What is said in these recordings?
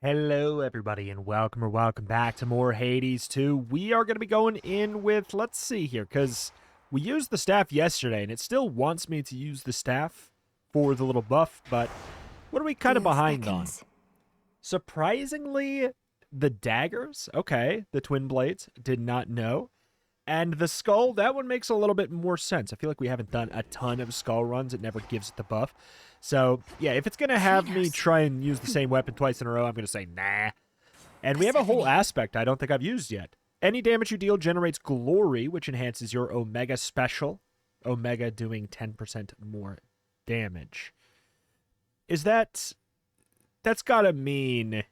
Hello, everybody, and welcome back to more Hades 2. We are going to be going in with, let's see here, because we used the staff yesterday, and it still wants me to use the staff for the little buff, but what are we kind of behind on? Surprisingly, the daggers, okay, the twin blades, did not know. And the skull, that one makes a little bit more sense. I feel like we haven't done a ton of skull runs. It never gives it the buff. So, yeah, if it's going to have me try and use the same weapon twice in a row, I'm going to say nah. And we have a whole aspect I don't think I've used yet. Any damage you deal generates glory, which enhances your Omega special. Omega doing 10% more damage. Is that... That's got to mean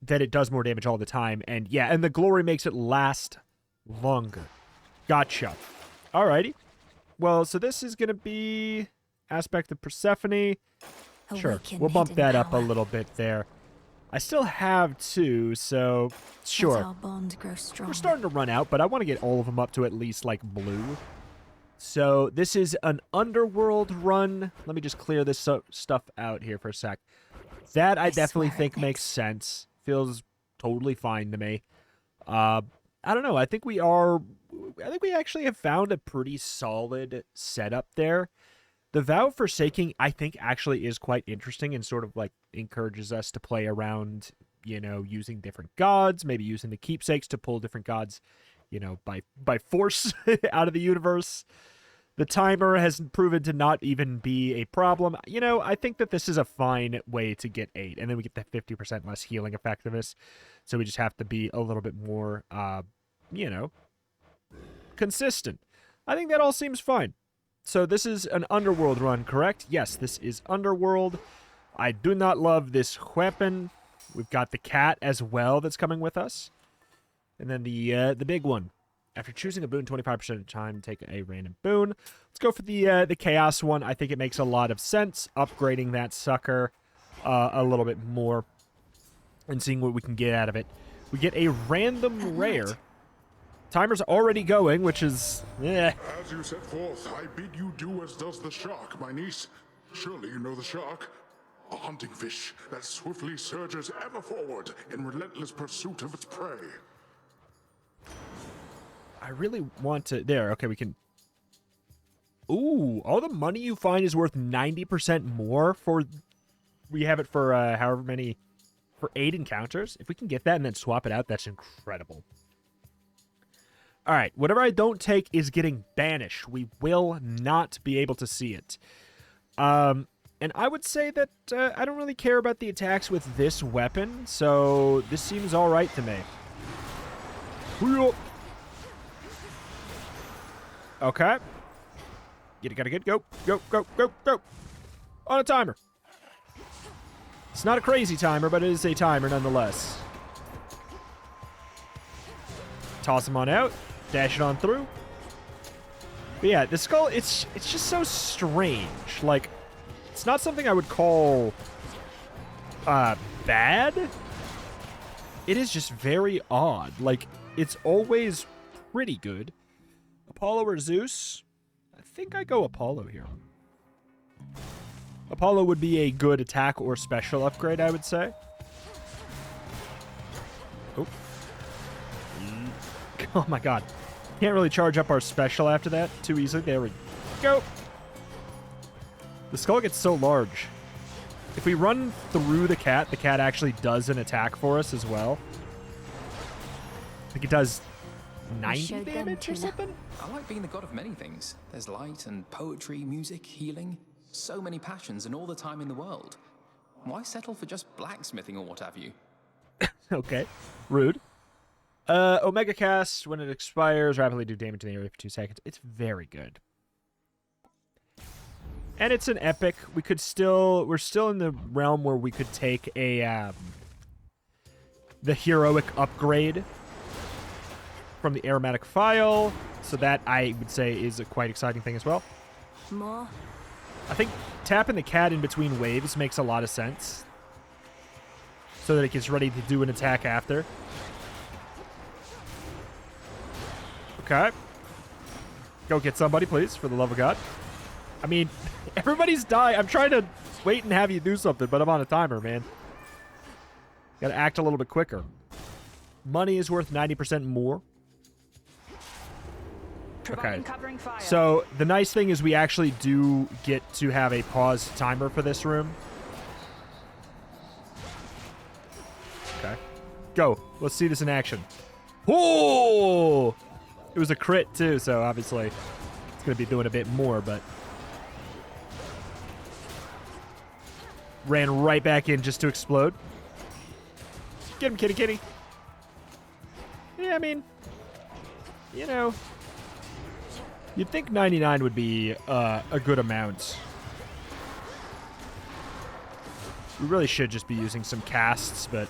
that it does more damage all the time. And, yeah, and the glory makes it last longer. Gotcha. Alrighty. Well, so this is going to be... aspect of Persephone. Sure, we'll bump that up a little bit there. I still have two, so sure. Our bond grows strong. We're starting to run out, but I want to get all of them up to at least, like, blue. So this is an Underworld run. Let me just clear this stuff out here for a sec. That I definitely think makes sense. Feels totally fine to me. I don't know. I think we actually have found a pretty solid setup there. The Vow of Forsaking, I think, actually is quite interesting and sort of, like, encourages us to play around, you know, using different gods, maybe using the keepsakes to pull different gods, you know, by force out of the universe. The timer has proven to not even be a problem. You know, I think that this is a fine way to get 8, and then we get the 50% less healing effectiveness, so we just have to be a little bit more, you know, consistent. I think that all seems fine. So this is an Underworld run, correct? Yes, this is Underworld. I do not love this weapon. We've got the cat as well that's coming with us. And then the big one. After choosing a boon 25% of the time, take a random boon. Let's go for the Chaos one. I think it makes a lot of sense, upgrading that sucker a little bit more and seeing what we can get out of it. We get a random rare. Timer's already going, which is... As you set forth, I bid you do as does the shark, my niece. Surely you know the shark? A hunting fish that swiftly surges ever forward in relentless pursuit of its prey. I really want to... There, okay, we can... Ooh, all the money you find is worth 90% more for... We have it for however many... For 8 encounters. If we can get that and then swap it out, that's incredible. Alright, whatever I don't take is getting banished. We will not be able to see it. And I would say that I don't really care about the attacks with this weapon, so this seems alright to me. Okay. Get it, gotta get, go, go, go, go, go. On a timer. It's not a crazy timer, but it is a timer nonetheless. Toss him on out. Dash it on through. But yeah, the skull, it's just so strange. Like, it's not something I would call bad. It is just very odd. Like, it's always pretty good. Apollo or Zeus? I think I go Apollo here. Apollo would be a good attack or special upgrade, I would say. Oh. Oh my god. Can't really charge up our special after that too easily. There we go. The skull gets so large. If we run through the cat actually does an attack for us as well. I think it does 90 damage or something? I like being the god of many things. There's light and poetry, music, healing. So many passions and all the time in the world. Why settle for just blacksmithing or what have you? Okay. Rude. Omega cast, when it expires, rapidly do damage in the area for 2 seconds. It's very good. And it's an epic. We're still in the realm where we could take a, the heroic upgrade from the aromatic file. So that, I would say, is a quite exciting thing as well. More? I think tapping the cat in between waves makes a lot of sense. So that it gets ready to do an attack after. Okay. Go get somebody, please, for the love of God. I mean, everybody's dying. I'm trying to wait and have you do something, but I'm on a timer, man. Gotta act a little bit quicker. Money is worth 90% more. Okay. Covering fire. So the nice thing is we actually do get to have a pause timer for this room. Okay. Go. Let's see this in action. Oh! It was a crit too, so obviously it's going to be doing a bit more, but ran right back in just to explode. Get him, kitty kitty. Yeah, I mean, you know, you'd think 99 would be a good amount. We really should just be using some casts, but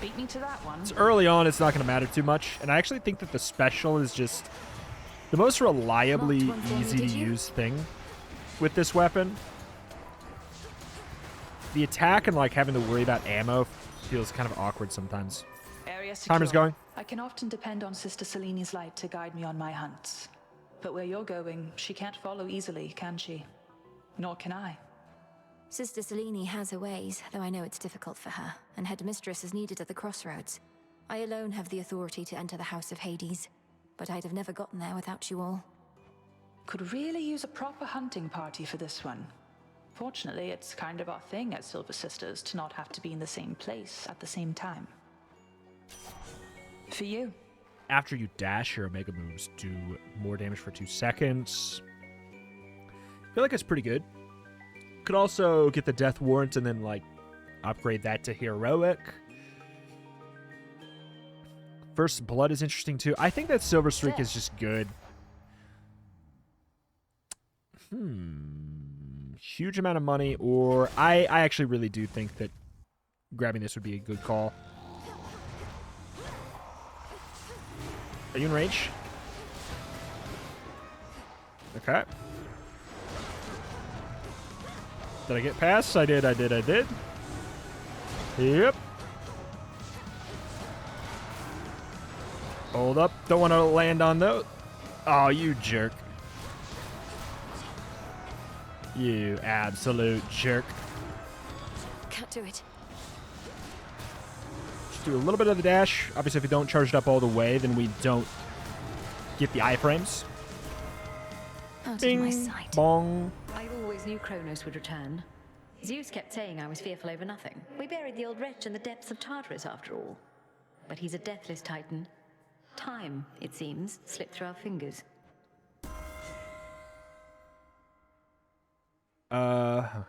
Beat me to that one. it's early on. It's not going to matter too much. And I actually think that the special is just the most reliably Marked one for me, easy to did you? use thing with this weapon. The attack and like having to worry about ammo feels kind of awkward sometimes. Area secure. Timer's going. I can often depend on Sister Selene's light to guide me on my hunts. But where you're going, she can't follow easily, can she? Nor can I. Sister Selene has her ways, though I know it's difficult for her, and Headmistress is needed at the crossroads. I alone have the authority to enter the House of Hades, but I'd have never gotten there without you all. Could really use a proper hunting party for this one. Fortunately, it's kind of our thing as Silver Sisters to not have to be in the same place at the same time. For you. After you dash, your Omega moves do more damage for 2 seconds. I feel like it's pretty good. Could also get the Death Warrant and then, like, upgrade that to Heroic. First Blood is interesting, too. I think that Silver Streak is just good. Huge amount of money, or I actually really do think that grabbing this would be a good call. Are you in range? Okay. Did I get past? I did. Yep. Hold up. Don't want to land on those. Oh, you jerk. You absolute jerk. Can't do it. Just do a little bit of the dash. Obviously, if you don't charge it up all the way, then we don't get the iframes. Out of Bing, my sight. bong. I always knew Kronos would return. Zeus kept saying I was fearful over nothing. We buried the old wretch in the depths of Tartarus after all. But he's a deathless titan. Time, it seems, slipped through our fingers. I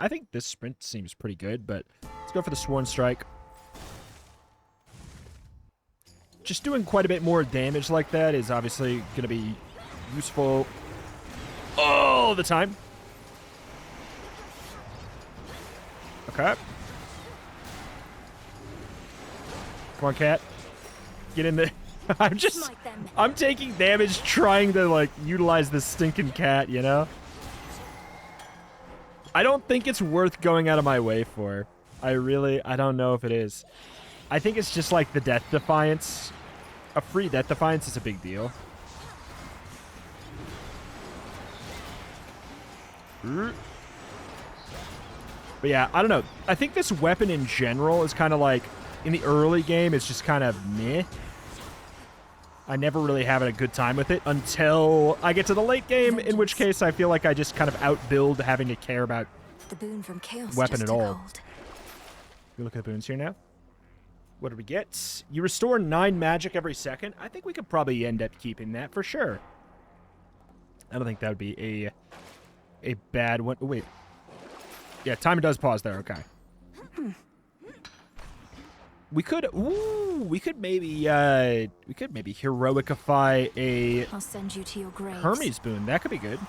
think this sprint seems pretty good, but let's go for the Sworn Strike. Just doing quite a bit more damage like that is obviously going to be useful all the time. Okay. Come on, cat. Get in there. I'm taking damage trying to, like, utilize this stinking cat, you know? I don't think it's worth going out of my way for. I don't know if it is. I think it's just like the Death Defiance. A free Death Defiance is a big deal. But yeah, I don't know. I think this weapon in general is kind of like, in the early game, it's just kind of meh. I never really have a good time with it until I get to the late game, in which case I feel like I just kind of outbuild having to care about The boon from chaos weapon just at took all. hold. We look at the boons here now. What do we get? You restore 9 magic every second. I think we could probably end up keeping that for sure. I don't think that would be a bad one. Oh, wait. Yeah, timer does pause there. Okay. We could maybe heroicify a I'll send you to your graves. Hermes boon. That could be good.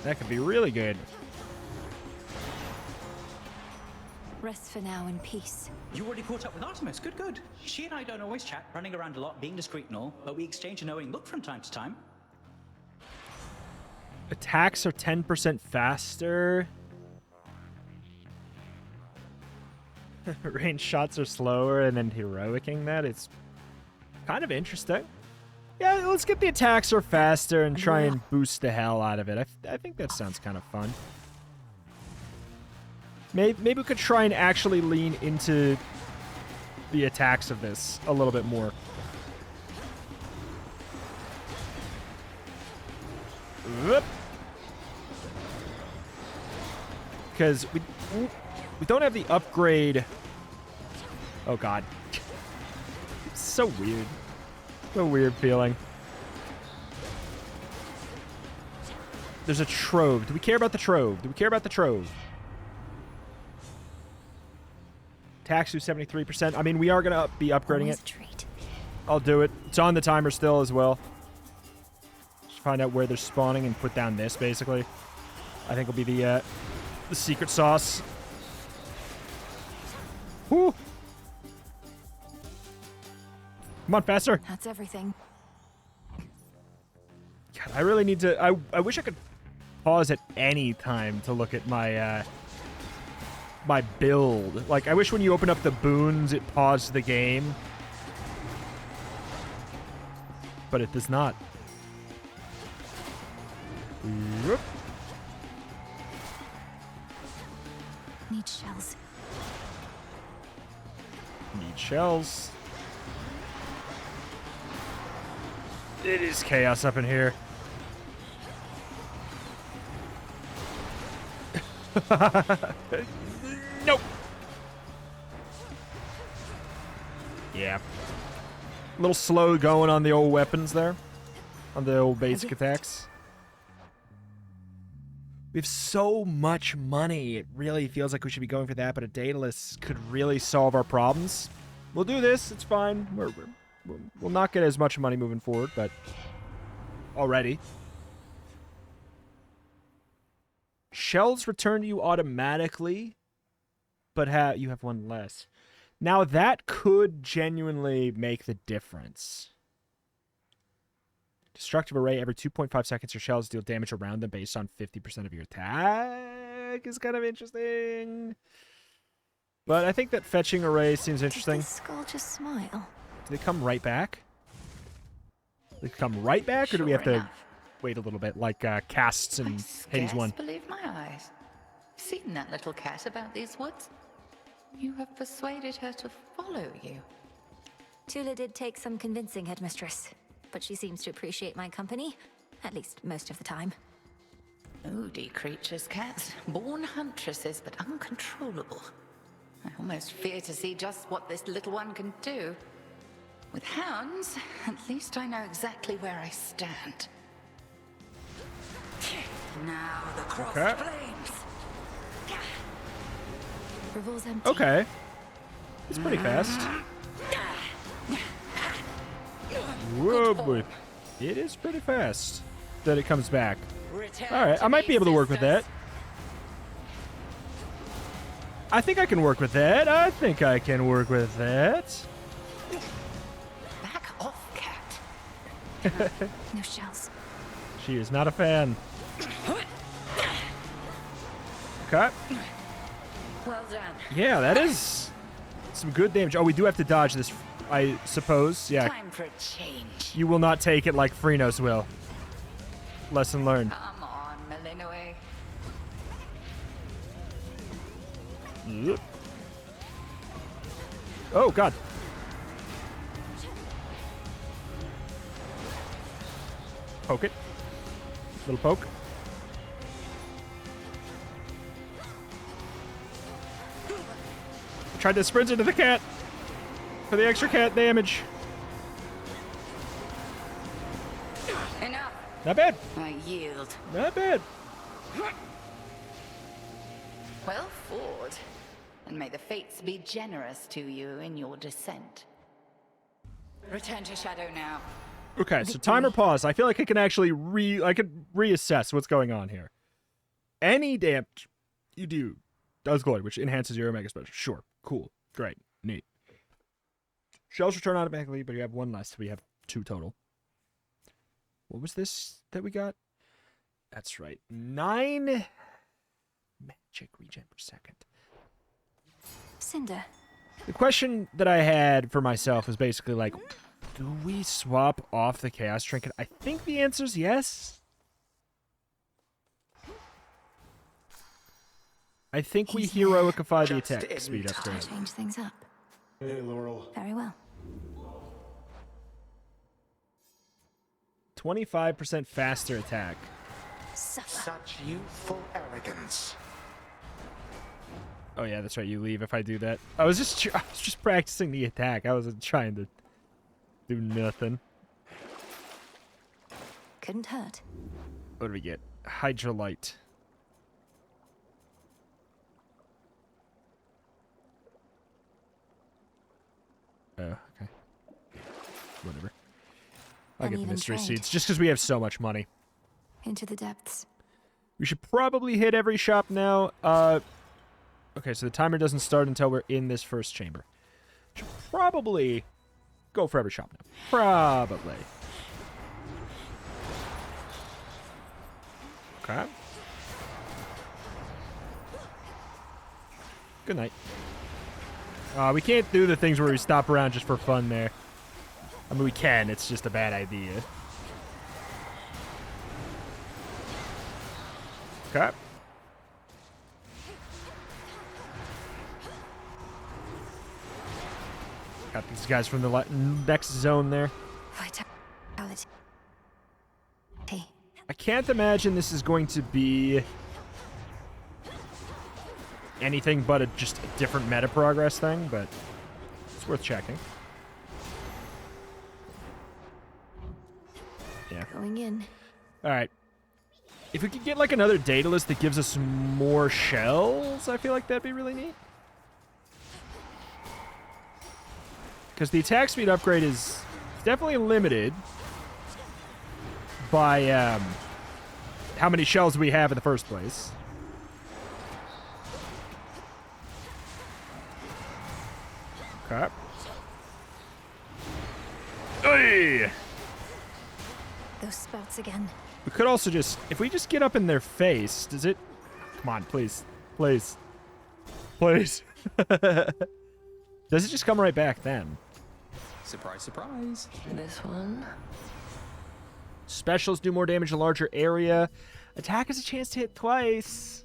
That could be really good. Rest for now in peace. You already caught up with Artemis. Good. She and I don't always chat, running around a lot, being discreet and all, but we exchange a knowing look from time to time. Attacks are 10% faster. Range shots are slower, and then heroicing that. It's kind of interesting. Yeah, let's get the attacks are faster and try and boost the hell out of it. I think that sounds kind of fun. Maybe we could try and actually lean into the attacks of this a little bit more. Because we don't have the upgrade. Oh god. It's so weird. So weird feeling. There's a trove. Do we care about the trove? Do we care about the trove? Tax to 73%. I mean, we are going to be upgrading it. Treat. I'll do it. It's on the timer still as well. Just find out where they're spawning and put down this, basically. I think will be the secret sauce. Whoo! Come on, faster. That's everything. God, I really need to... I wish I could pause at any time to look at my... my build. Like, I wish when you open up the boons, it paused the game. But it does not. Whoop. Need shells. Need shells. It is chaos up in here. Nope. Yeah. A little slow going on the old weapons there. On the old basic attacks. We have so much money. It really feels like we should be going for that, but a Daedalus could really solve our problems. We'll do this. It's fine. We'll not get as much money moving forward, but already. Shells return to you automatically, but you have one less. Now that could genuinely make the difference. Destructive array every 2.5 seconds. Your shells deal damage around them based on 50% of your attack is kind of interesting. But I think that fetching array seems interesting. Does the skull just smile? Do they come right back? Do they come right back, or do we have to wait a little bit, like casts in Hades 1? I believe my eyes. Seen that little cat about these woods? You have persuaded her to follow you. Tula did take some convincing, Headmistress, but she seems to appreciate my company, at least most of the time. Moody creatures, cats. Born huntresses, but uncontrollable. I almost fear to see just what this little one can do. With hounds, at least I know exactly where I stand. Now the crossed flames. Revol's empty. Okay. It's pretty fast. Whoa, boy. It is pretty fast that it comes back. Alright, I might be able to work with that. I think I can work with that. I think I can work with that. Back off, cat. No shells. She is not a fan. Okay. Well done. Yeah, that is some good damage. Oh, we do have to dodge this, I suppose. Yeah. Time for a change. You will not take it like Phrynos will. Lesson learned. Come on, Malinoe. Yep. Oh, God. Poke it. Little poke. Tried to sprint into the cat for the extra cat damage. Enough. Not bad. I yield. Not bad. Well fought. And may the fates be generous to you in your descent. Return to Shadow now. Okay, so timer pause. I feel like I can actually reassess what's going on here. Any damage you do does glory, which enhances your Omega special. Sure. Cool. Great. Neat. Shells return automatically, but you have one less. So we have 2 total. What was this that we got? That's right. 9 magic regen per second. Cinder. The question that I had for myself was basically like, Do we swap off the Chaos Trinket? I think the answer is yes. I think we heroicify the attack speed upgrade. Change things up. Hey, Laurel. Very well. 25% faster attack. Suffer. Such youthful arrogance. Oh yeah, that's right. You leave if I do that. I was just practicing the attack. I wasn't trying to do nothing. Couldn't hurt. What do we get? Hydrolite. Oh, okay. Whatever. I'll get the mystery seeds just because we have so much money. Into the depths. We should probably hit every shop now. Okay, so the timer doesn't start until we're in this first chamber. Should probably go for every shop now. Probably. Okay. Good night. We can't do the things where we stop around just for fun there. I mean, we can. It's just a bad idea. Okay. Got these guys from the next zone there. Vitality. I can't imagine this is going to be anything but just a different meta progress thing, but it's worth checking. Yeah. Going in. All right. If we could get like another data list that gives us more shells, I feel like that'd be really neat. Because the attack speed upgrade is definitely limited by how many shells we have in the first place. Okay. Hey! Those spouts again. We could also just, if we just get up in their face, does it? Come on, please. Please. Please. Does it just come right back then? Surprise, surprise. This one. Specials do more damage in a larger area. Attack has a chance to hit twice.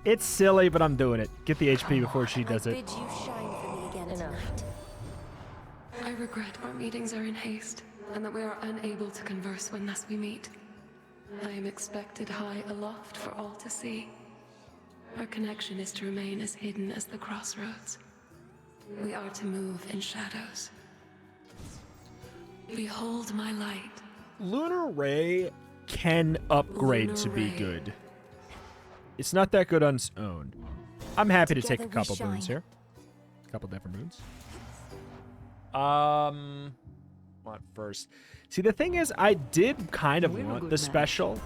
It's silly, but I'm doing it. Get the HP before she does it. Bid you shine for me again tonight. I regret our meetings are in haste, and that we are unable to converse when thus we meet. I am expected high aloft for all to see. Our connection is to remain as hidden as the crossroads. We are to move in shadows. Behold my light. Lunar Ray can upgrade to be good. It's not that good on its own. I'm happy to take a couple moons here. A couple different moons. What first? See, the thing is, I did kind of want the special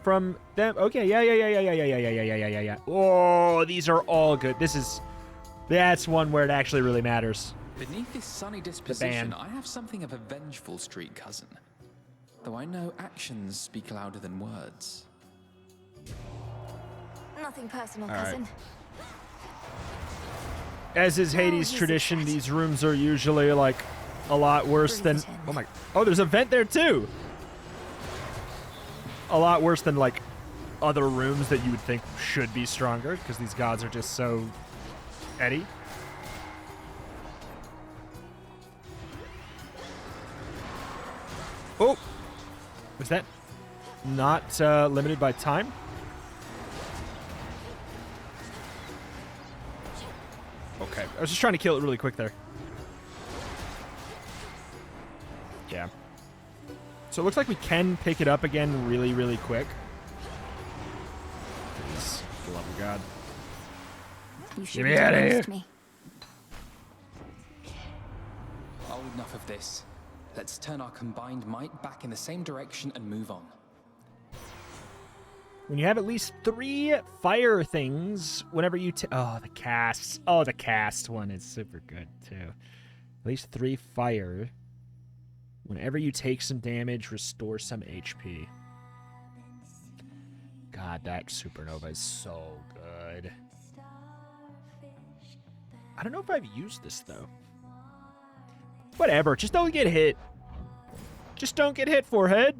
from them. Okay, yeah. Oh, these are all good. That's one where it actually really matters. Beneath this sunny disposition, I have something of a vengeful street cousin. Though I know actions speak louder than words. Nothing personal, cousin. As is Hades' tradition, these rooms are usually like a lot worse than. Oh my! Oh, there's a vent there too. A lot worse than like other rooms that you would think should be stronger because these gods are just so heady. Oh, was that not limited by time? Okay, I was just trying to kill it really quick there. Yeah. So it looks like we can pick it up again really, really quick. Please, for the love of God. Get me out of here. Oh, enough of this. Let's turn our combined might back in the same direction and move on. When you have at least 3 fire things, whenever you oh, the casts. Oh, the cast one is super good, too. At least 3 fire. Whenever you take some damage, restore some HP. God, that supernova is so good. I don't know if I've used this, though. Whatever. Just don't get hit. Just don't get hit, forehead.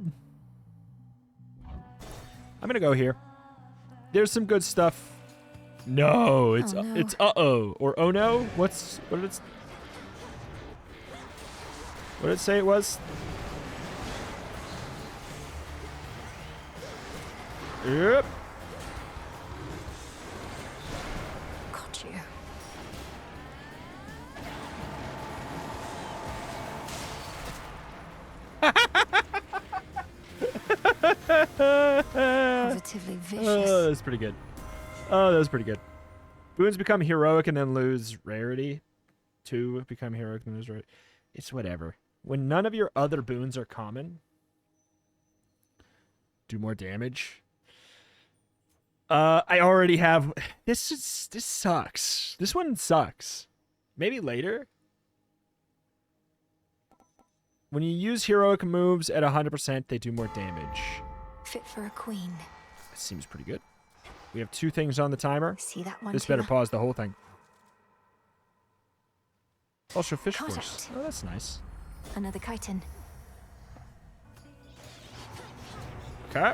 I'm gonna go here. There's some good stuff. No, it's it's uh-oh or oh no. What did it say it was? Yep. Got you. Positively vicious. Oh, that was pretty good. Oh, that was pretty good. Boons become heroic and then lose rarity. 2 become heroic and lose rarity. It's whatever. When none of your other boons are common, do more damage. I already have. This sucks. This one sucks. Maybe later. When you use heroic moves at 100%, they do more damage. Fit for a queen. That seems pretty good. We have 2 things on the timer. See that one? This better Tina? pause the whole thing. Also, fish Caught force. it. Oh, that's nice. Another chitin. Okay.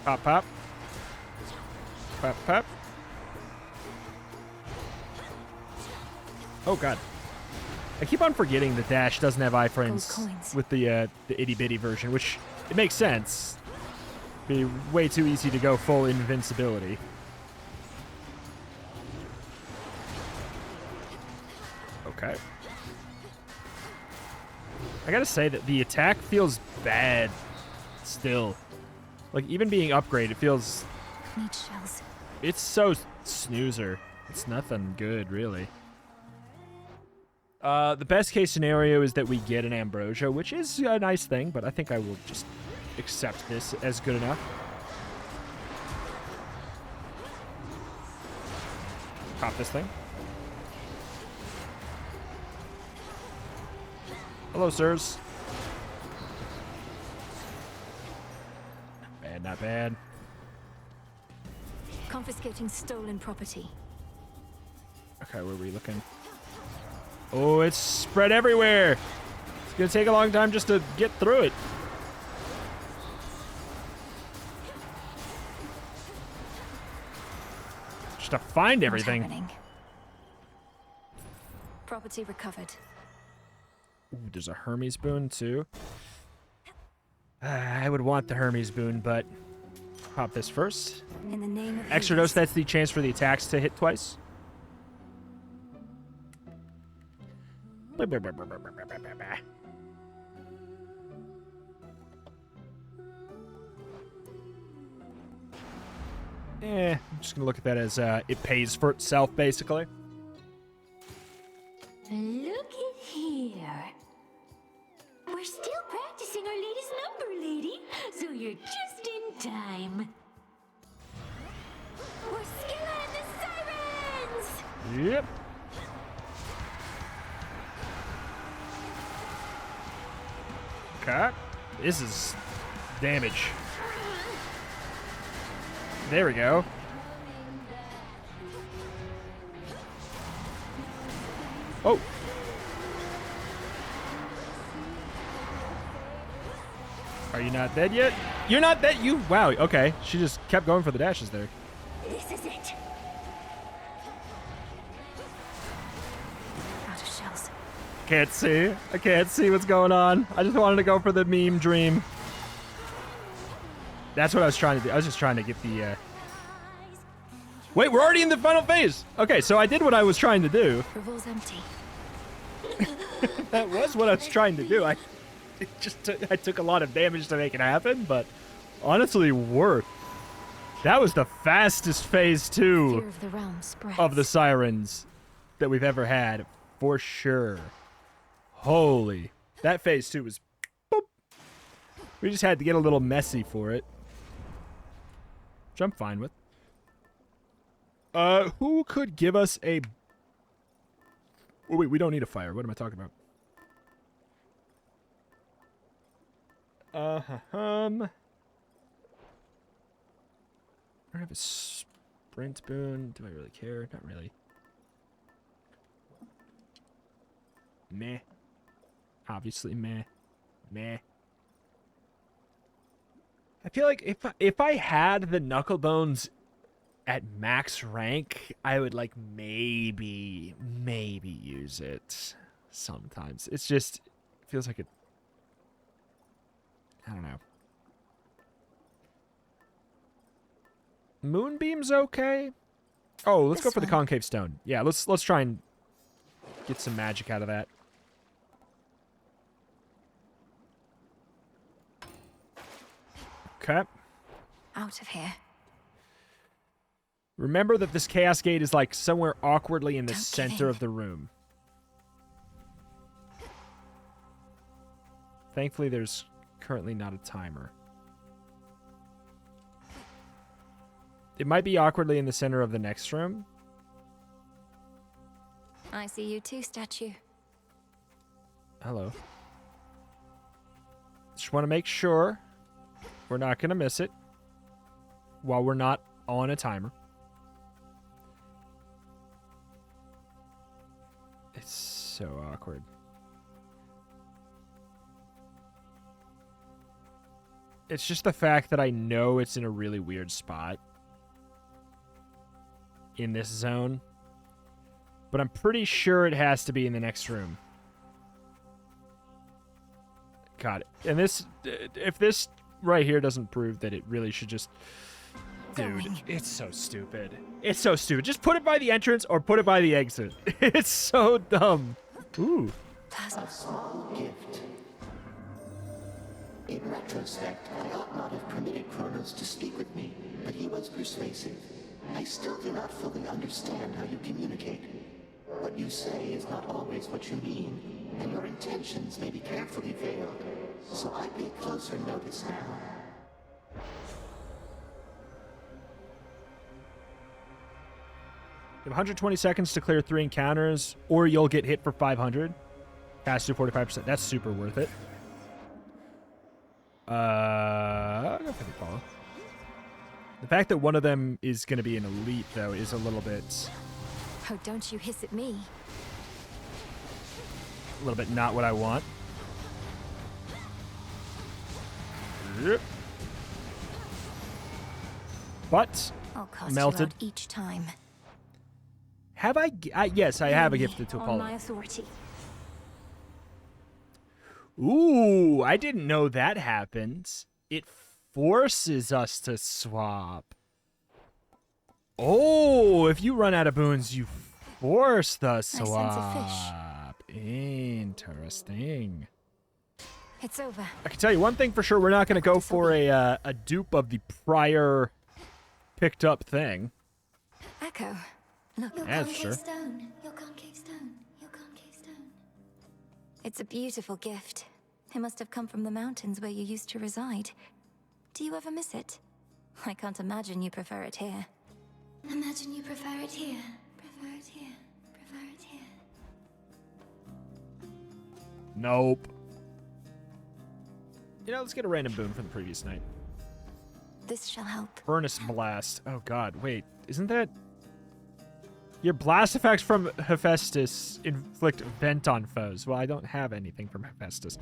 Pop, pop. Pop, pop. Oh, God. I keep on forgetting that Dash doesn't have iframes with the itty-bitty version, which it makes sense. Be way too easy to go full invincibility. Okay. I gotta say that the attack feels bad still. Like, even being upgraded, it feels... Need shells. It's so snoozer. It's nothing good, really. The best case scenario is that we get an Ambrosia, which is a nice thing, but I think I will just accept this as good enough. Pop this thing. Hello, sirs. Not bad, not bad. Confiscating stolen property. Okay, where were we looking? Oh, it's spread everywhere. It's gonna take a long time just to get through it. Just to find everything. What's happening? Property recovered. Ooh, there's a Hermes boon too. I would want the Hermes boon, but pop this first. In the name of Extra dose, that's the chance for the attacks to hit twice. I'm just gonna look at that as it pays for itself, basically. Look at here. We're still practicing our latest number, lady, so you're just in time. We're Skilla and the Sirens! Yep. Okay. This is damage. There we go. Oh. Are you not dead yet? You're not dead. Wow. Okay. She just kept going for the dashes there. This is it. Out of shells. Can't see. I can't see what's going on. I just wanted to go for the meme dream. That's what I was trying to do. I was just trying to get the... Wait, we're already in the final phase. Okay, so I did what I was trying to do. Revol's empty. That was what I was trying to do. I took a lot of damage to make it happen, but honestly, worth. That was the fastest phase 2 Fear of the realm spreads. of the Sirens that we've ever had, for sure. Holy. That phase 2 was... Boop. We just had to get a little messy for it. Which I'm fine with. Who could give us a... Oh, wait, we don't need a fire. What am I talking about? I don't have a sprint boon. Do I really care? Not really. Meh. Obviously, meh. Meh. I feel like if I had the Knucklebones at max rank, I would like maybe use it sometimes. It's just it feels like I don't know. Moonbeam's okay. Oh, let's go for the concave stone. Yeah, let's try and get some magic out of that. Okay. Out of here. Remember that this Chaos Gate is like somewhere awkwardly in the center of the room. Thankfully, there's currently not a timer. It might be awkwardly in the center of the next room. I see you too, statue. Hello. Just want to make sure we're not going to miss it while we're not on a timer. It's so awkward. It's just the fact that I know it's in a really weird spot in this zone, but I'm pretty sure it has to be in the next room. God, and this, if this right here doesn't prove that it really should just... Dude, it's so stupid. It's so stupid. Just put it by the entrance or put it by the exit. It's so dumb. Ooh. A small gift. In retrospect, I ought not have permitted Kronos to speak with me, but he was persuasive. I still do not fully understand how you communicate. What you say is not always what you mean, and your intentions may be carefully veiled, so I pay closer notice now. You have 120 seconds to clear 3 encounters, or you'll get hit for 500. Pass through 45%. That's super worth it. I'll go for the follow. The fact that one of them is going to be an elite, though, is a little bit... Oh, don't you hiss at me. A little bit not what I want. Yep. But I'll cost melted. you out each time. Have I? Yes, I have a gifted to On Apollo. my authority. Ooh, I didn't know that happens. It forces us to swap. Oh, if you run out of boons, you force the swap. Interesting. It's over. I can tell you one thing for sure: we're not going to go for a dupe of the prior picked up thing. Echo. Look. Your Yeah, concave sure. stone. Your concave stone. Your concave stone. It's a beautiful gift. It must have come from the mountains where you used to reside. Do you ever miss it? I can't imagine you prefer it here. Imagine you prefer it here. Prefer it here. Prefer it here. Nope. You know, let's get a random boon from the previous night. This shall help. Furnace Blast. Oh god, wait. Isn't that... Your blast effects from Hephaestus inflict vent on foes. Well, I don't have anything from Hephaestus.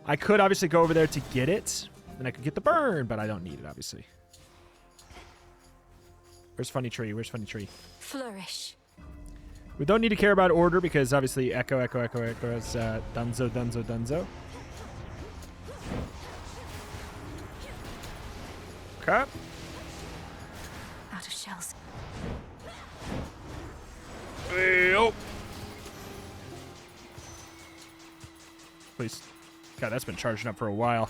I could obviously go over there to get it, and I could get the burn, but I don't need it, obviously. Where's Funny Tree? Where's Funny Tree? Flourish. We don't need to care about order, because obviously Echo is Dunzo, Dunzo, Dunzo. Okay. Out of shells. Yep. Please. God, that's been charging up for a while.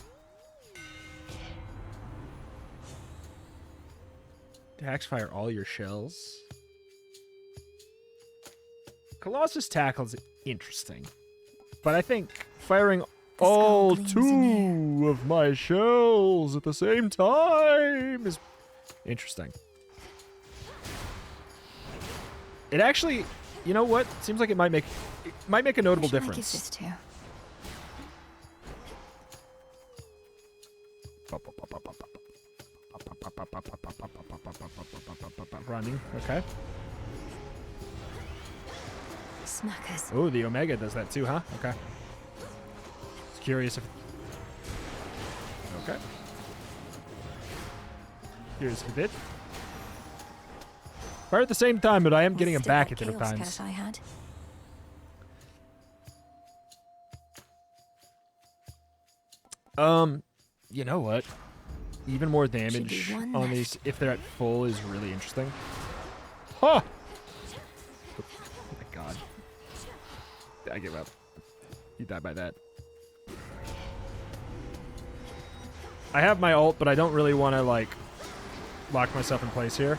Tax fire all your shells. Colossus Tackle's interesting. But I think firing all 2 of my shells at the same time is interesting. It actually, you know what? Seems like it might make a notable difference. Give this to? Running, okay. Smackers. Oh, the Omega does that too, huh? Okay. Just curious if... Okay. Curious if it did. Fire at the same time, but I am getting them back at different times. I had. You know what? Even more damage one on left. these if they're at full is really interesting. Huh! Oh my god. I give up. You died by that. I have my ult, but I don't really want to, like, lock myself in place here.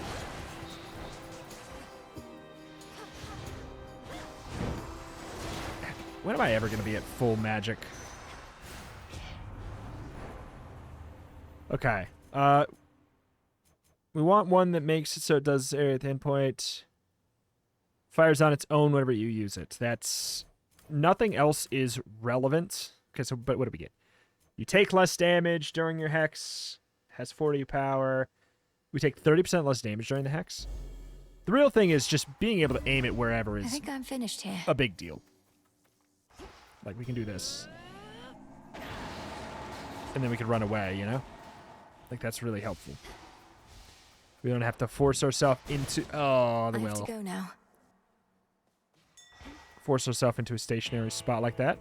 When am I ever going to be at full magic? Okay. We want one that makes it so it does area at the endpoint. Fires on its own whenever you use it. That's... Nothing else is relevant. Okay, so, but what do we get? You take less damage during your Hex. Has 40 power. We take 30% less damage during the Hex. The real thing is just being able to aim it wherever I is think I'm finished here. a big deal. Like, we can do this. And then we can run away, you know? Like, that's really helpful. We don't have to force ourselves into... Oh, the I have will. to go now. Force ourselves into a stationary spot like that.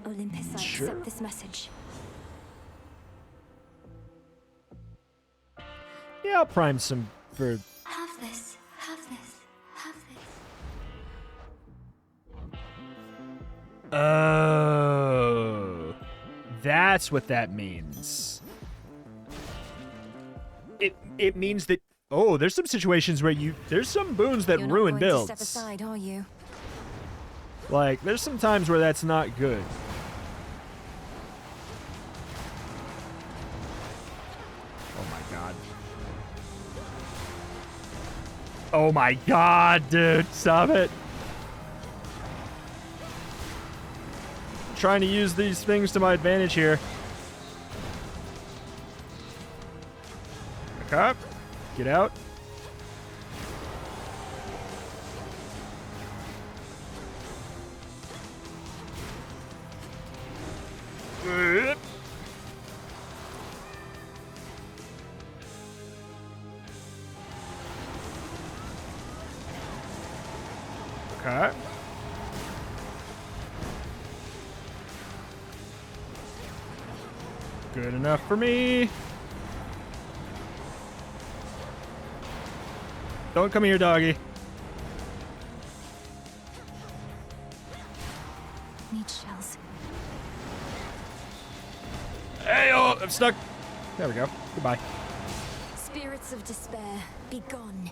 Olympus, I Sure. accept this message. Yeah, I'll prime some for... Have this, have this, have this. Oh. That's what that means. It means that... Oh, there's some situations where you... There's some boons that You're not ruin going builds. to step aside, are you? Like, there's some times where that's not good. Oh my god. Oh my god, dude. Stop it. I'm trying to use these things to my advantage here. Back up. Get out. Okay. Good enough for me. Don't come here, doggy. Need shells. Hey, oh, I'm stuck. There we go. Goodbye. Spirits of despair, be gone.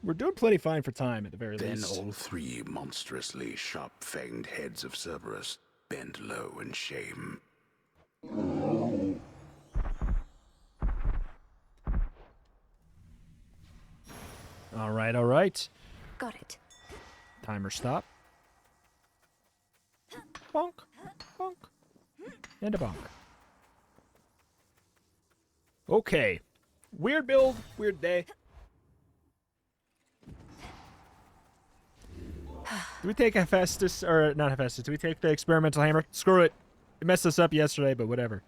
We're doing plenty fine for time, at the very Then least. all three monstrously sharp-fanged heads of Cerberus bent low in shame. All right, all right. Got it. Timer stop. Bonk, bonk, and a bonk. Okay. Weird build, weird day. Do we take Hephaestus, or not Hephaestus, do we take the experimental hammer? Screw it. It messed us up yesterday, but whatever.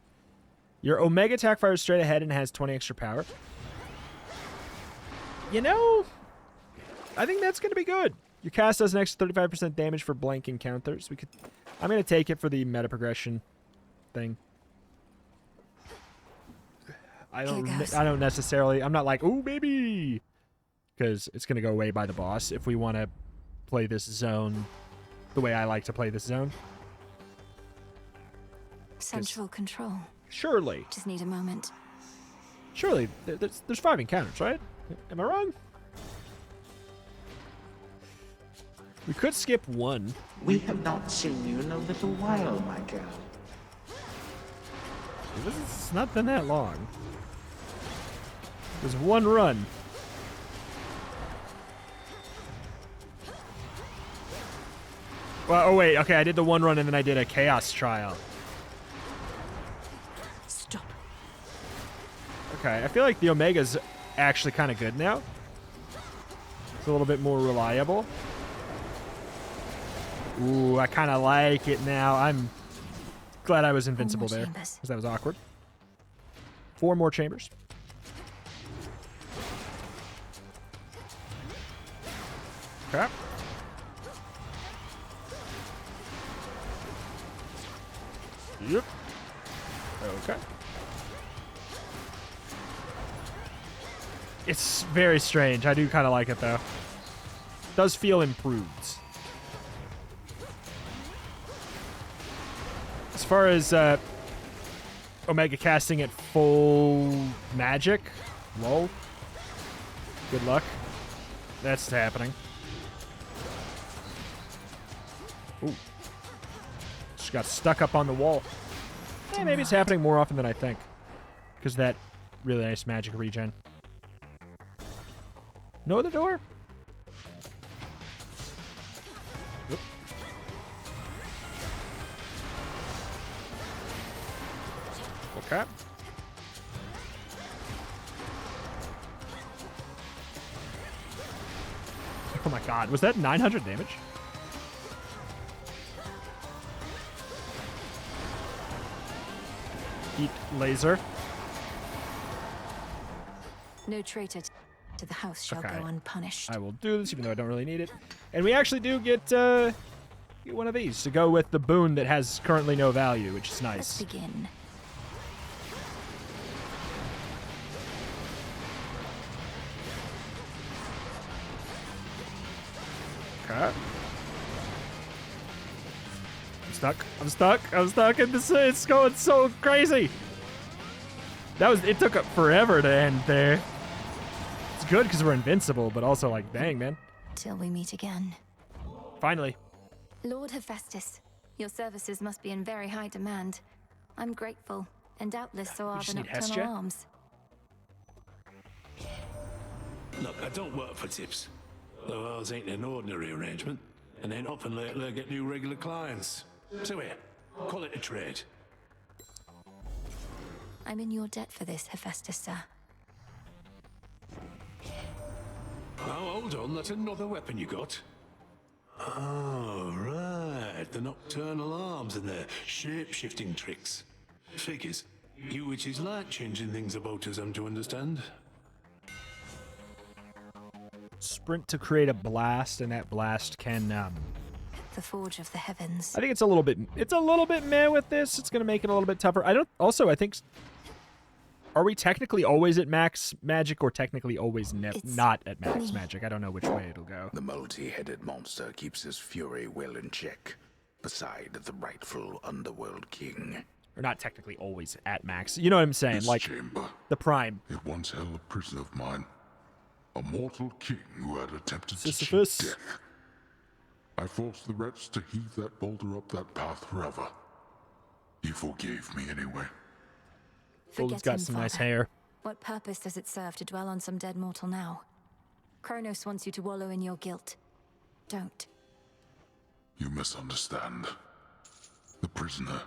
Your Omega attack fires straight ahead and has 20 extra power. You know, I think that's going to be good. Your cast does an extra 35% damage for blank encounters. I'm going to take it for the meta progression thing. I don't necessarily, I'm not like, ooh, baby, because it's going to go away by the boss if we want to play this zone the way I like to play this zone. Central control. Surely. Just need a moment. Surely. There's 5 encounters, right? Am I wrong? We could skip one. We have not seen you in a little while, my girl. It's not been that long. There's one run. Well, oh wait, okay, I did the one run and then I did a chaos trial. Stop. Okay, I feel like the Omega's actually kind of good now. It's a little bit more reliable. Ooh, I kind of like it now. I'm glad I was invincible there, because that was awkward. 4 more chambers. Okay. Yep. Okay. It's very strange. I do kind of like it, though. Does feel improved. As far as Omega casting at full magic, lol. Good luck. That's happening. Ooh. Just got stuck up on the wall. Maybe it's happening more often than I think. Because of that really nice magic regen. No other door? Oop. Okay. Oh my god, was that 900 damage? Heat laser. No traitor to the house shall go unpunished. I will do this, even though I don't really need it. And we actually do get one of these to go with the boon that has currently no value, which is nice. Let's begin. Okay. I'm stuck. I'm stuck. I'm stuck in this. It's going so crazy. It took forever to end there. It's good because we're invincible, but also like, dang, man. Till we meet again. Finally. Lord Hephaestus, your services must be in very high demand. I'm grateful, and doubtless so are the nocturnal arms. Look, I don't work for tips. Though ours ain't an ordinary arrangement, and ain't often lately I get new regular clients. So here, call it a trade. I'm in your debt for this, Hephaestus, sir. Oh, hold on, that's another weapon you got. Oh, right, the nocturnal arms and their shape-shifting tricks. Figures. You witches like changing things about us, I'm to understand. Sprint to create a blast, and that blast can the forge of the heavens. I think it's a little bit meh with this. It's gonna make it a little bit tougher. I think are we technically always at max magic or technically always not at max magic? I don't know which way it'll go. The multi-headed monster keeps his fury well in check, beside the rightful Underworld king. Or not technically always at max. You know what I'm saying? This like chamber, the prime. It once held a prisoner of mine. A mortal king who had attempted to cheat Sisyphus. death. I forced the wretch to heave that boulder up that path forever. He forgave me anyway. Boulder's got some nice hair. What purpose does it serve to dwell on some dead mortal now? Kronos wants you to wallow in your guilt. Don't. You misunderstand. The prisoner,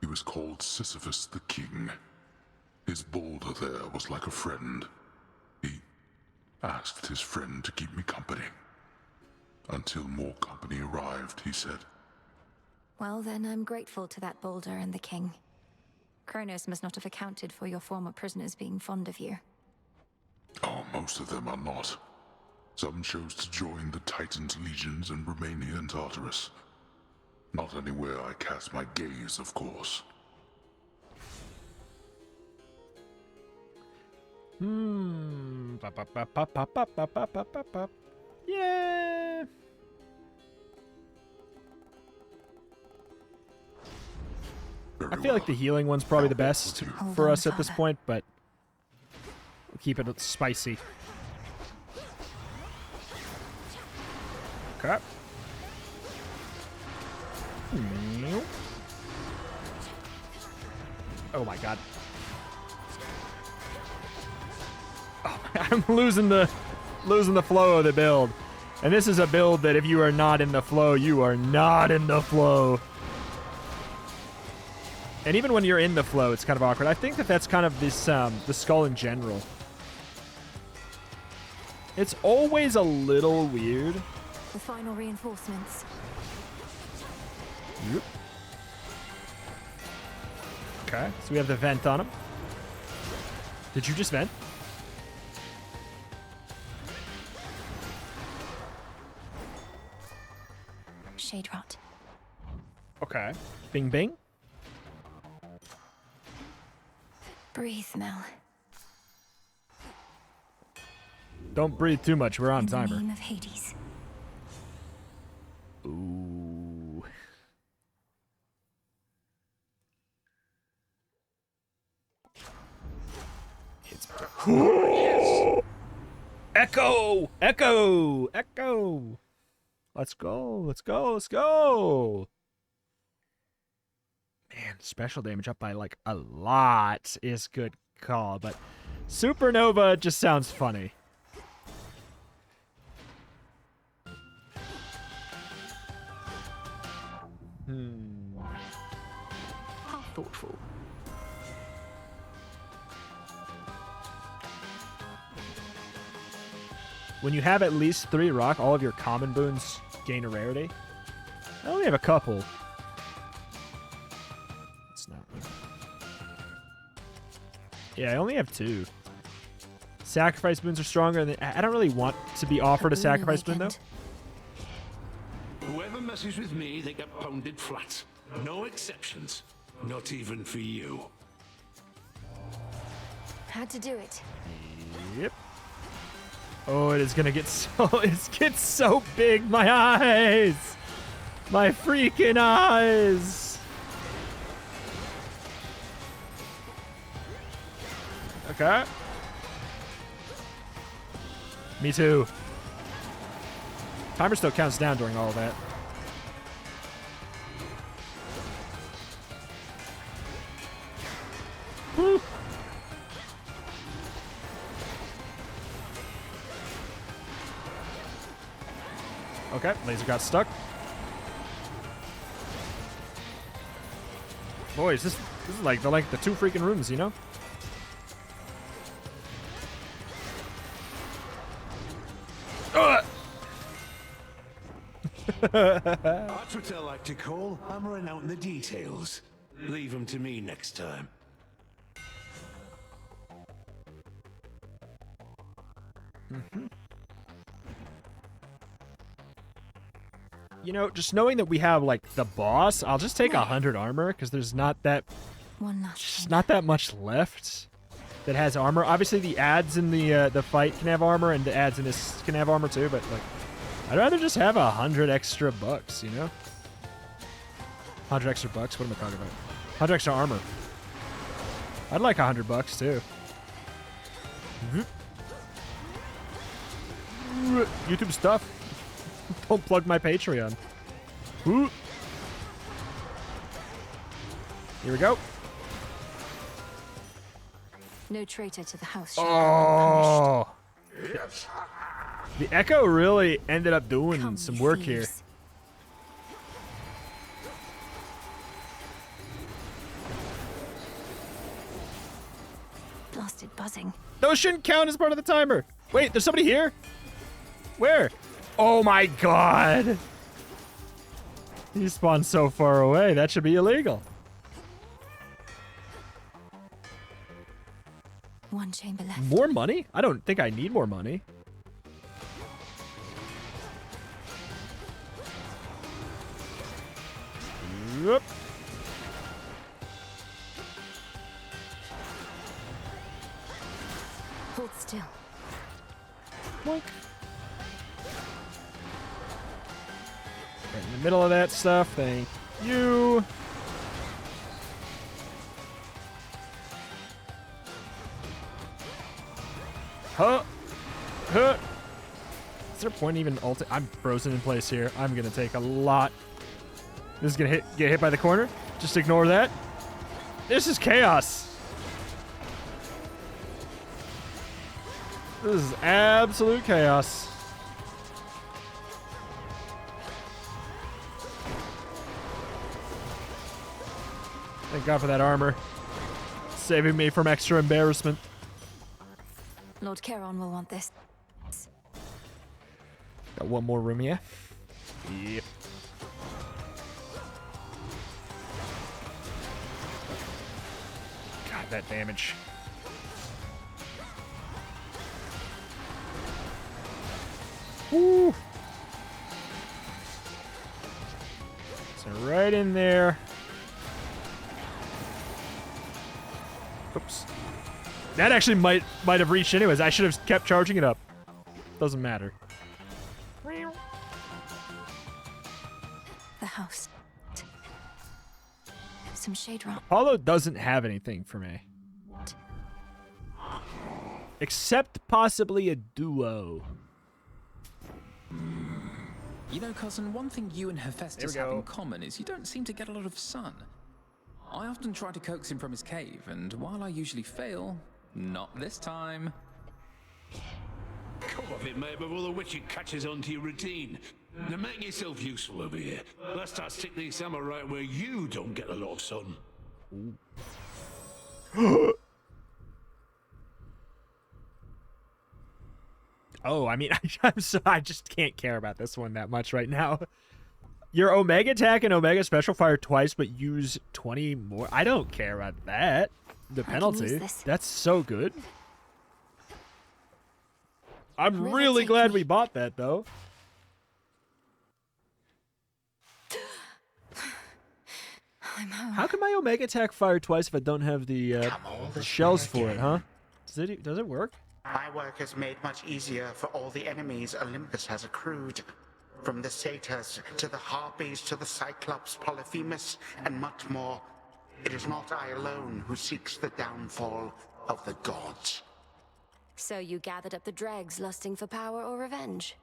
he was called Sisyphus the King. His boulder there was like a friend. He asked his friend to keep me company. Until more company arrived, he said. Well, then I'm grateful to that boulder and the king. Kronos must not have accounted for your former prisoners being fond of you. Oh, most of them are not. Some chose to join the Titan's legions in Romania and Tartarus. Not anywhere I cast my gaze, of course. Yeah. I feel like the healing one's probably the best for us at this point, but we'll keep it spicy. Okay. Oh my god. Oh, I'm losing the flow of the build. And this is a build that if you are not in the flow, you are not in the flow. And even when you're in the flow, it's kind of awkward. I think that that's kind of this, the skull in general. It's always a little weird. The final reinforcements. Yep. Okay, so we have the vent on him. Did you just vent? Shade rot. Okay. Bing, bing. Breathe, Mel. Don't breathe too much. We're on In the timer. name of Hades. Ooh. It's yes. Echo! Echo! Echo! Let's go. Let's go. Let's go. Man, special damage up by like a lot is good call, but Supernova just sounds funny. How thoughtful. When you have at least 3 rock, all of your common boons gain a rarity. I only have a couple. It's not. Yeah, I only have 2. Sacrifice boons are stronger, and I don't really want to be offered a sacrifice boon, though. Whoever messes with me, they get pounded flat. No exceptions. Not even for you. Had to do it. Yep. Oh, it is gonna get so it gets so big. My eyes, my freaking eyes. Okay. Me too. Timer still counts down during all of that. Woo. Okay, laser got stuck. Boys, this is like the 2 freaking rooms, you know? That's what I like to call hammering out in the details. Leave them to me next time. You know, just knowing that we have like the boss, I'll just take 100 armor because there's not that not that much left that has armor. Obviously, the ads in the fight can have armor, and the ads in this can have armor too. But like, I'd rather just have 100 extra bucks. You know, 100 extra bucks. What am I talking about? 100 extra armor. I'd like 100 bucks too. YouTube stuff. Don't plug my Patreon. Ooh. Here we go. No traitor to the house. Oh. The Echo really ended up doing some work here. Blasted buzzing. Those shouldn't count as part of the timer. Wait, there's somebody here? Where? Oh my god. He spawned so far away. That should be illegal. One chamber left. More money? I don't think I need more money. Yep. Hold still. Boink. Right in the middle of that stuff. Thank you. Huh. Huh. Is there a point even ult? I'm frozen in place here. I'm gonna take a lot. This is gonna get hit by the corner. Just ignore that. This is chaos. This is absolute chaos. Thank God for that armor. Saving me from extra embarrassment. Lord Charon will want this. Got one more room here. Yep. God, that damage. Woo! So right in there. Oops. That actually might have reached anyways. I should have kept charging it up. Doesn't matter. The house. Some shade rock. Apollo doesn't have anything for me. Except possibly a duo. You know, cousin, one thing you and Hephaestus have in common is you don't seem to get a lot of sun. I often try to coax him from his cave, and while I usually fail, not this time. Come off it, mate, before the witcher catches on to your routine. Now make yourself useful over here. Let's start sticking these summer right where you don't get a lot of sun. Oh, I mean, I just can't care about this one that much right now. Your Omega attack and Omega special fire twice, but use 20 more. I don't care about that. The penalty. That's so good. I'm really glad we bought that, though. How can my Omega attack fire twice if I don't have the shells for it, huh? Does it work? My work has made much easier for all the enemies Olympus has accrued. From the satyrs, to the harpies, to the cyclops, Polyphemus, and much more. It is not I alone who seeks the downfall of the gods. So you gathered up the dregs, lusting for power or revenge?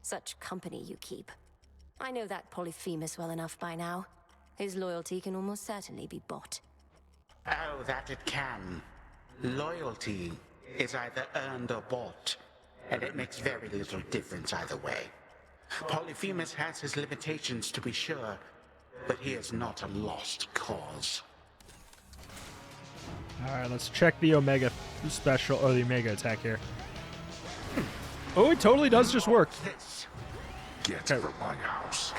Such company you keep. I know that Polyphemus well enough by now. His loyalty can almost certainly be bought. Oh, that it can. Loyalty is either earned or bought, and it makes very little difference either way. Polyphemus has his limitations, to be sure, but he is not a lost cause. Alright, let's check the Omega special, or the Omega attack here. Oh, it totally does just work. Get from my house.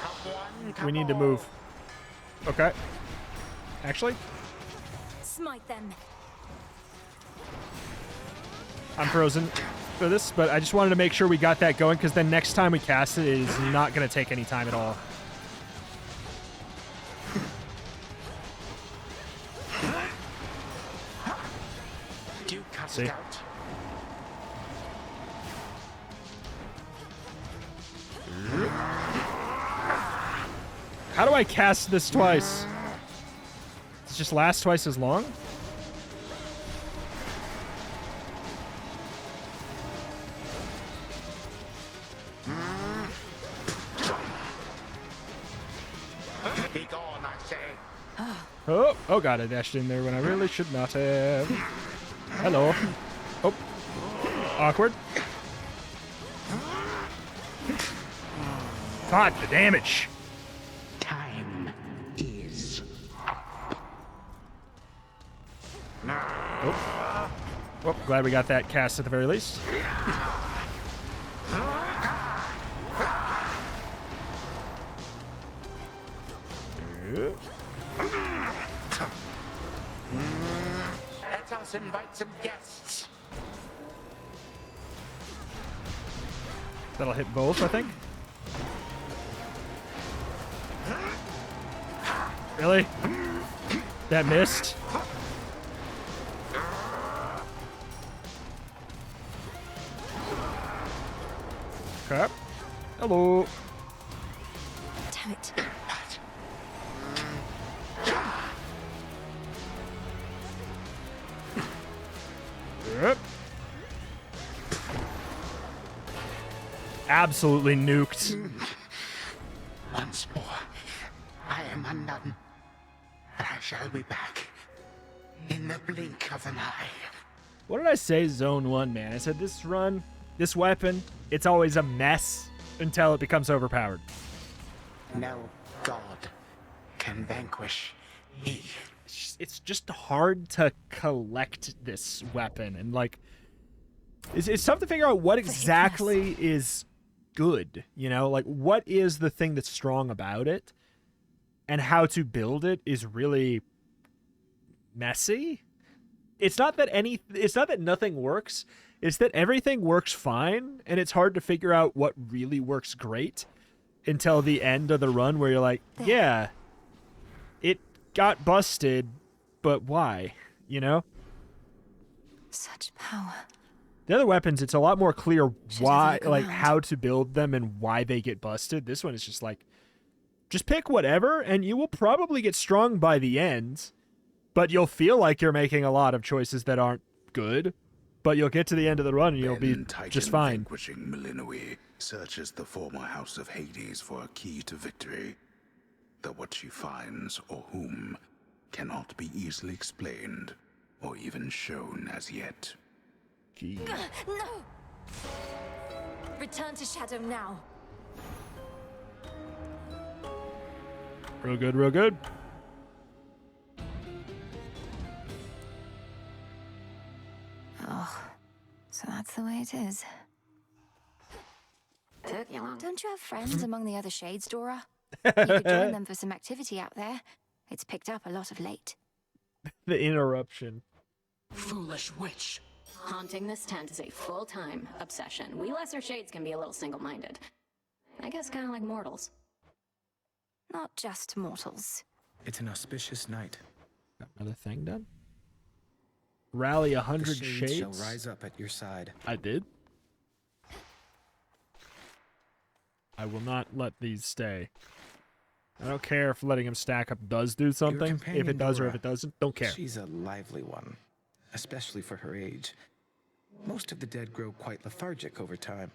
We need to move. Okay. Actually, Smite them. I'm frozen for this, but I just wanted to make sure we got that going, because then next time we cast it, it is not going to take any time at all. See? How do I cast this twice? Does it just last twice as long? Be gone, I say. Oh god, I dashed in there when I really should not have. Hello. Oh. Awkward. God, the damage. Time is up. Oh. Oh, glad we got that cast at the very least. Let us invite some guests. That'll hit both, I think. Really? That missed? Crap. Hello. Damn it. Yep. Absolutely nuked. Once more, I am undone. But I shall be back in the blink of an eye. What did I say, Zone 1, man? I said this run, this weapon, it's always a mess until it becomes overpowered. No god can vanquish me. it's just hard to collect this weapon, and like it's tough to figure out what exactly is good, you know, like what is the thing that's strong about it, and how to build it is really messy. It's not that nothing works, it's that everything works fine, and it's hard to figure out what really works great until the end of the run where you're like, yeah, it got busted, but why? You know? Such power. The other weapons, it's a lot more clear why, like, how to build them and why they get busted. This one is just like, just pick whatever, and you will probably get strong by the end, but you'll feel like you're making a lot of choices that aren't good, but you'll get to the end of the run and you'll be just fine. Vanquishing Millenoi searches the former house of Hades for a key to victory, though what she finds, or whom, cannot be easily explained, or even shown as yet. No! Return to Shadow now. Real good, real good. Oh, so that's the way it is. Don't you have friends among the other shades, Dora? You could join them for some activity out there. It's picked up a lot of late. The interruption. Foolish witch. Haunting this tent is a full-time obsession. We lesser shades can be a little single-minded. I guess kind of like mortals. Not just mortals. It's an auspicious night. Got another thing done? Rally 100 the shades shall rise up at your side. I did. I will not let these stay. I don't care if letting them stack up does do something. If it does or if it doesn't, don't care. She's a lively one, especially for her age. Most of the dead grow quite lethargic over time,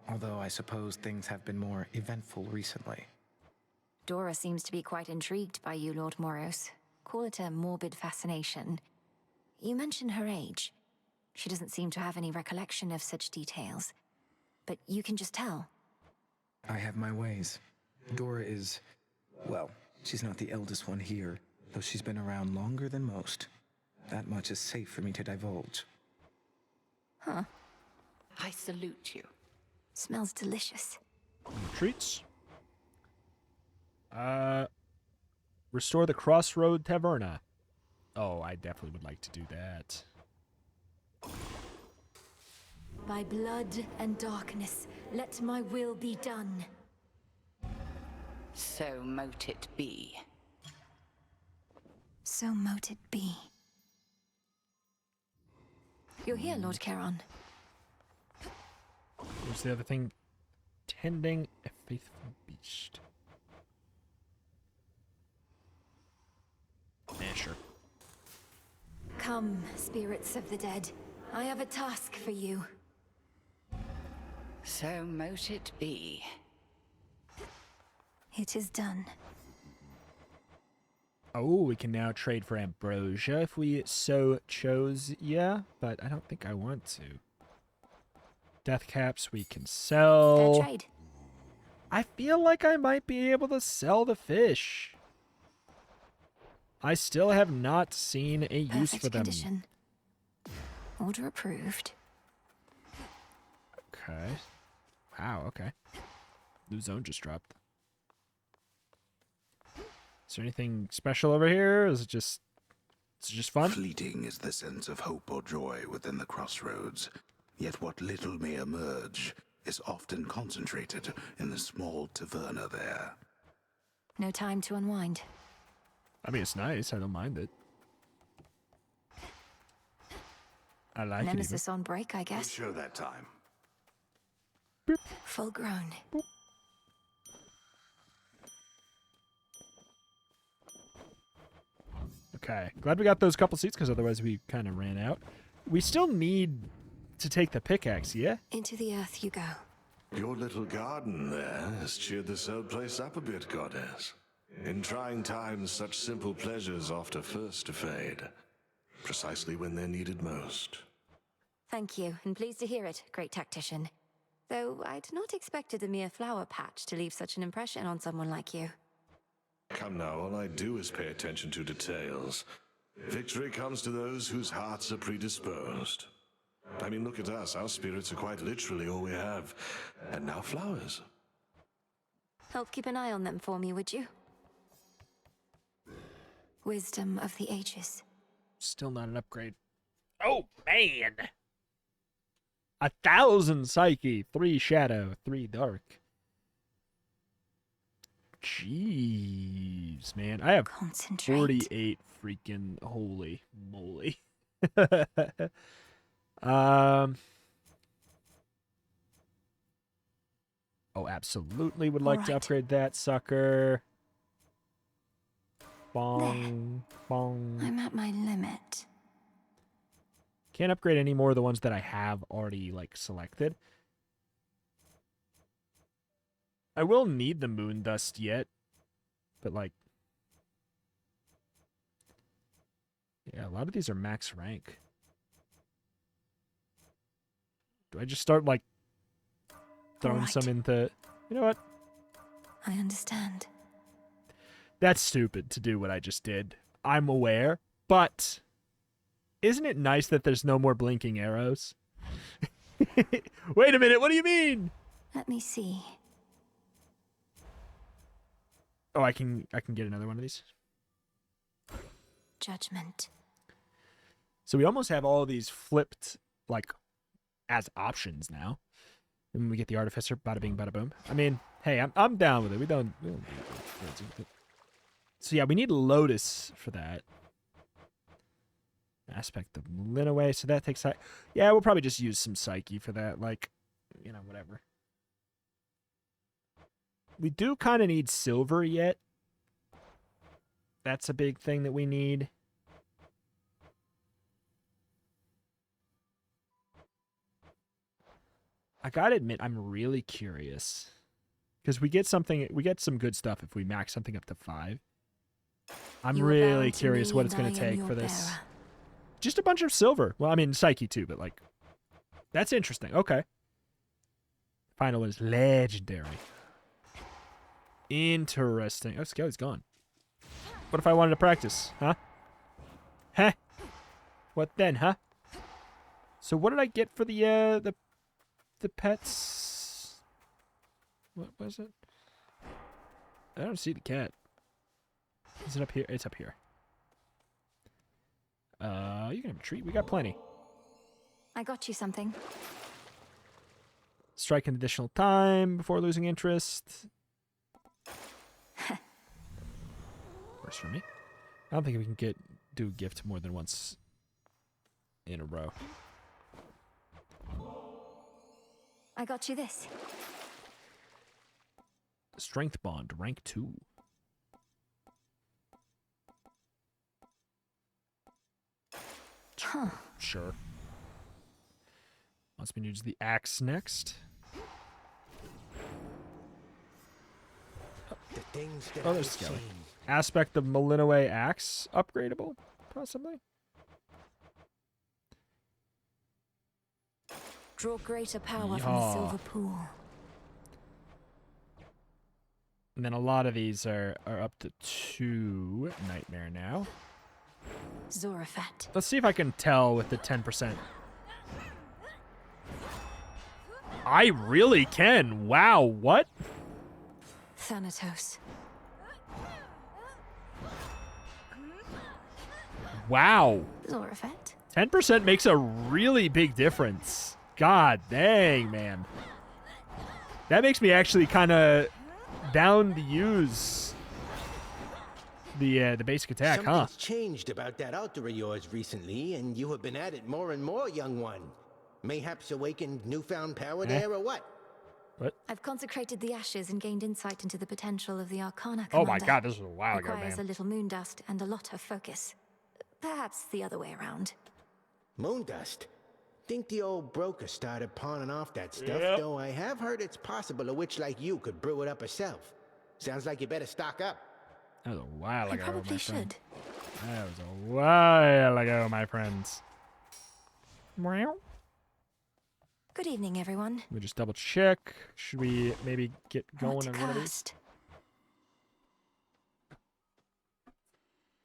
although I suppose things have been more eventful recently. Dora seems to be quite intrigued by you, Lord Moros. Call it a morbid fascination. You mentioned her age. She doesn't seem to have any recollection of such details, but you can just tell. I have my ways. Dora is, well, she's not the eldest one here, though she's been around longer than most. That much is safe for me to divulge. Huh. I salute you. Smells delicious. Treats. Restore the Crossroad Taverna. Oh, I definitely would like to do that. By blood and darkness, let my will be done. So mote it be. So mote it be. You're here, Lord Charon. What's the other thing? Tending a faithful beast. Yeah, sure. Come, spirits of the dead. I have a task for you. So mote it be. It is done. Oh, we can now trade for ambrosia if we so chose. Yeah, but I don't think I want to. Death caps we can sell. Fair trade. I feel like I might be able to sell the fish. I still have not seen a use for them. Condition. Order approved. Okay. Wow, okay. New zone just dropped. Is there anything special over here? Is it just fun? Fleeting is the sense of hope or joy within the crossroads, yet what little may emerge is often concentrated in the small taverna there. No time to unwind. I mean, it's nice. I don't mind it. I like Nemesis on break, I guess. Show that time. Boop. Full grown. Boop. Okay, glad we got those couple seats, because otherwise we kind of ran out. We still need to take the pickaxe, yeah? Into the earth you go. Your little garden there has cheered this old place up a bit, goddess. In trying times, such simple pleasures often first to fade, precisely when they're needed most. Thank you, and pleased to hear it, great tactician. Though I'd not expected a mere flower patch to leave such an impression on someone like you. Come now, all I do is pay attention to details. Victory comes to those whose hearts are predisposed. I mean, look at us. Our spirits are quite literally all we have. And now flowers. Help keep an eye on them for me, would you? Wisdom of the ages. Still not an upgrade. Oh, man! 1,000 Psyche, 3 Shadow, 3 Dark. Jeez, man. I have 48 freaking... Holy moly. Oh, absolutely would like to upgrade that sucker. Bong, bong. I'm at my limit. Can't upgrade any more of the ones that I have already, like, selected. I will need the moon dust yet, but, like... Yeah, a lot of these are max rank. Do I just start, like, throwing some into... You know what? I understand. That's stupid to do what I just did. I'm aware, but isn't it nice that there's no more blinking arrows? Wait a minute, what do you mean? Let me see. Oh, I can get another one of these. Judgment. So we almost have all of these flipped, like, as options now. And we get the Artificer, bada bing, bada boom. I mean, hey, I'm down with it. We don't So yeah, we need Lotus for that. Aspect of Linaway, so that takes... Yeah, we'll probably just use some Psyche for that, like, you know, whatever. We do kind of need silver yet. That's a big thing that we need. I gotta admit, I'm really curious. Because we get some good stuff if we max something up to 5. I'm really curious what it's going to take for this. Bearer. Just a bunch of silver. Well, I mean, Psyche too, but like, that's interesting. Okay. Final one is legendary. Interesting. Oh, Skelly's gone. What if I wanted to practice? Huh? Huh? What then, huh? So what did I get for the pets? What was it? I don't see the cat. Is it up here? It's up here. You can have a treat. We got plenty. I got you something. Strike an additional time before losing interest. Works for me. I don't think we can do a gift more than once in a row. I got you this. Strength bond, rank 2. Huh. Sure. Wants me to use the axe next. Oh, there's Skelly. Aspect of Malinaway axe upgradable, possibly. Draw greater power from the silver pool. And then a lot of these are up to 2 Nightmare now. Zorafat. Let's see if I can tell with the 10%. I really can. Wow, what? Thanatos. Wow. Zorafat. 10% makes a really big difference. God dang, man. That makes me actually kind of down to use the basic attack, huh? Something's changed about that altar of yours recently, and you have been at it more and more, young one. Mayhaps awakened newfound power there, or what? What? I've consecrated the ashes and gained insight into the potential of the Arcana Commander. Oh my god, this was a while ago, Requires man. a little moon dust and a lot of focus. Perhaps the other way around. Moon dust? Think the old broker started pawning off that stuff, though I have heard it's possible a witch like you could brew it up herself. Sounds like you better stock up. That was a while ago, I probably my should. friend. That was a while ago, my friends. Good evening, everyone. We just double check. Should we maybe get going What to on one of these? cast?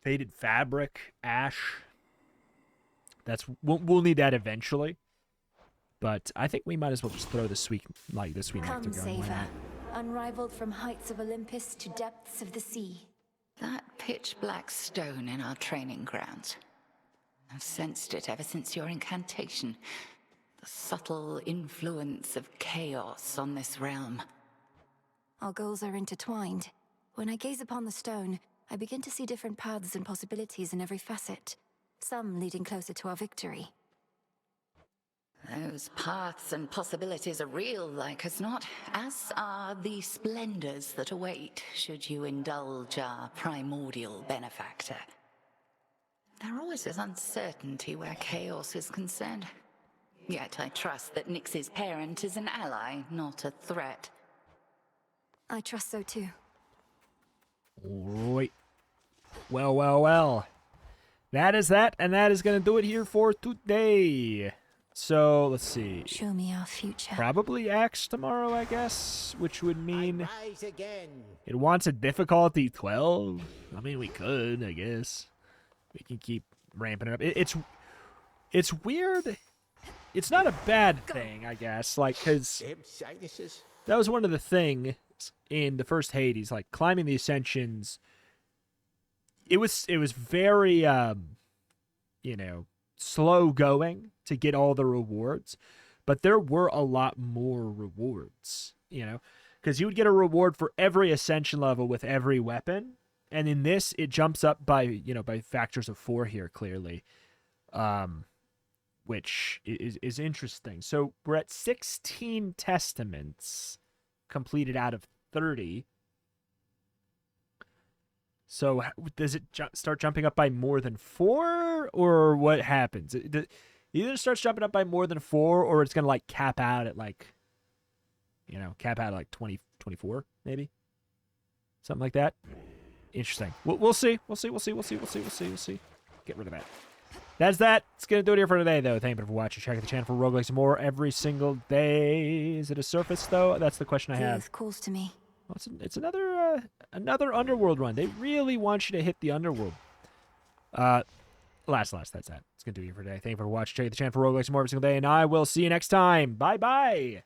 Faded fabric, ash. We'll need that eventually. But I think we might as well just throw the sweet nectar Come, going. Saver. Unrivaled from heights of Olympus to depths of the sea. That pitch-black stone in our training grounds. I've sensed it ever since your incantation. The subtle influence of chaos on this realm. Our goals are intertwined. When I gaze upon the stone, I begin to see different paths and possibilities in every facet. Some leading closer to our victory. Those paths and possibilities are real, like as not, as are the splendors that await should you indulge our primordial benefactor. There always is uncertainty where chaos is concerned. Yet I trust that Nyx's parent is an ally, not a threat. I trust so too. Alright. Well. That is that, and that is going to do it here for today. So, let's see. Show me our future. Probably Axe tomorrow, I guess, which would mean Rise again. it wants a difficulty 12. I mean, we could, I guess. We can keep ramping it up. It's weird. It's not a bad thing, I guess, like, because that was one of the things in the first Hades, like, climbing the Ascensions. It was very, slow going to get all the rewards, but there were a lot more rewards, because you would get a reward for every Ascension level with every weapon, and in this, it jumps up by factors of 4 here, clearly. Which is interesting. So we're at 16 testaments completed out of 30. So does it start jumping up by more than 4, or what happens? It either starts jumping up by more than 4, or it's gonna like cap out at 20, 24 maybe, something like that. Interesting. We'll see. We'll see. Get rid of that. That's that. It's going to do it here for today, though. Thank you for watching. Check out the channel for roguelikes and more every single day. Is it a surface, though? That's the question I have. Youth calls to me. Well, it's another Underworld run. They really want you to hit the Underworld. That's that. It's going to do it here for today. Thank you for watching. Check out the channel for roguelikes and more every single day, and I will see you next time. Bye-bye.